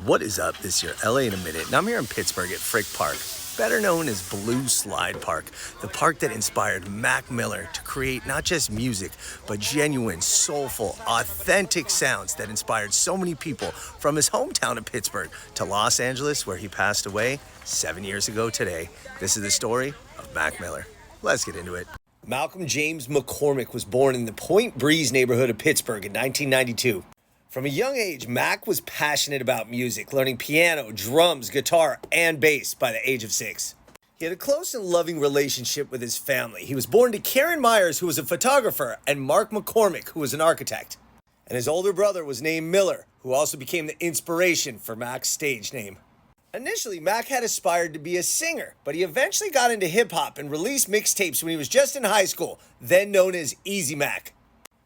What is up? This is your LA in a Minute, and I'm here in Pittsburgh at Frick Park, better known as Blue Slide Park, the park that inspired Mac Miller to create not just music, but genuine, soulful, authentic sounds that inspired so many people from his hometown of Pittsburgh to Los Angeles, where he passed away 7 years ago today. This is the story of Mac Miller. Let's get into it. Malcolm James McCormick was born in the Point Breeze neighborhood of Pittsburgh in 1992. From a young age, Mac was passionate about music, learning piano, drums, guitar, and bass by the age of 6. He had a close and loving relationship with his family. He was born to Karen Myers, who was a photographer, and Mark McCormick, who was an architect. And his older brother was named Miller, who also became the inspiration for Mac's stage name. Initially, Mac had aspired to be a singer, but he eventually got into hip-hop and released mixtapes when he was just in high school, then known as Easy Mac.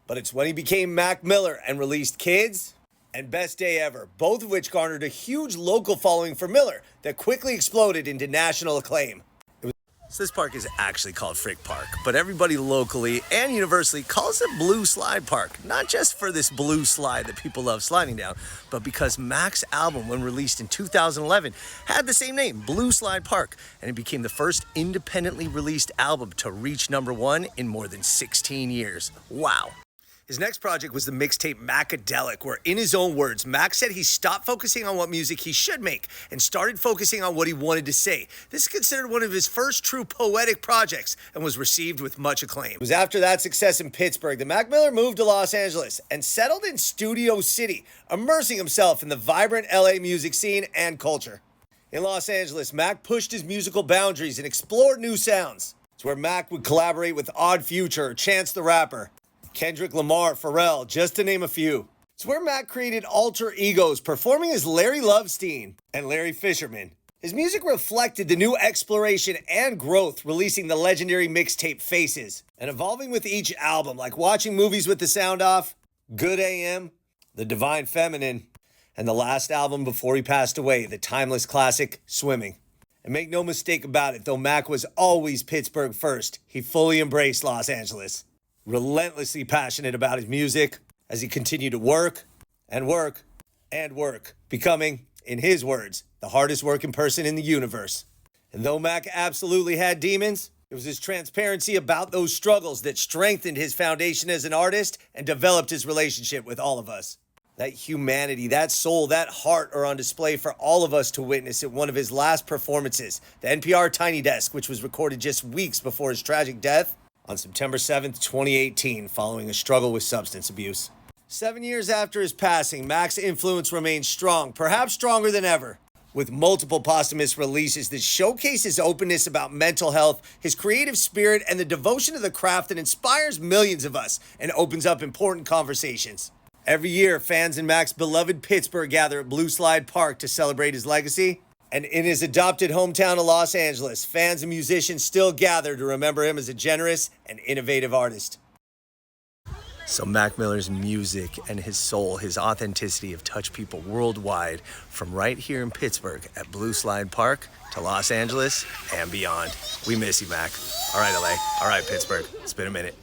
But it's when he became Mac Miller and released Kids and Best Day Ever, both of which garnered a huge local following for Miller that quickly exploded into national acclaim. So this park is actually called Frick Park, but everybody locally and universally calls it Blue Slide Park, not just for this blue slide that people love sliding down, but because Mac's album, when released in 2011, had the same name, Blue Slide Park, and it became the first independently released album to reach #1 in more than 16 years. Wow. His next project was the mixtape Macadelic, where in his own words, Mac said he stopped focusing on what music he should make and started focusing on what he wanted to say. This is considered one of his first true poetic projects and was received with much acclaim. It was after that success in Pittsburgh that Mac Miller moved to Los Angeles and settled in Studio City, immersing himself in the vibrant LA music scene and culture. In Los Angeles, Mac pushed his musical boundaries and explored new sounds. It's where Mac would collaborate with Odd Future, Chance the Rapper, Kendrick Lamar, Pharrell, just to name a few. It's where Mac created alter egos, performing as Larry Lovestein and Larry Fisherman. His music reflected the new exploration and growth, releasing the legendary mixtape Faces, and evolving with each album, like Watching Movies with the Sound Off, Good AM, The Divine Feminine, and the last album before he passed away, the timeless classic, Swimming. And make no mistake about it, though Mac was always Pittsburgh first, he fully embraced Los Angeles. Relentlessly passionate about his music as he continued to work and work and work, becoming, in his words, the hardest working person in the universe. And though Mac absolutely had demons, it was his transparency about those struggles that strengthened his foundation as an artist and developed his relationship with all of us. That humanity, that soul, that heart are on display for all of us to witness at one of his last performances, the NPR Tiny Desk, which was recorded just weeks before his tragic death on September 7th, 2018, following a struggle with substance abuse. 7 years after his passing, Mac's influence remains strong, perhaps stronger than ever, with multiple posthumous releases that showcase his openness about mental health, his creative spirit, and the devotion to the craft that inspires millions of us and opens up important conversations. Every year, fans in Mac's beloved Pittsburgh gather at Blue Slide Park to celebrate his legacy. And in his adopted hometown of Los Angeles, fans and musicians still gather to remember him as a generous and innovative artist. So Mac Miller's music and his soul, his authenticity have touched people worldwide, from right here in Pittsburgh at Blue Slide Park to Los Angeles and beyond. We miss you, Mac. All right, LA. All right, Pittsburgh. It's been a minute.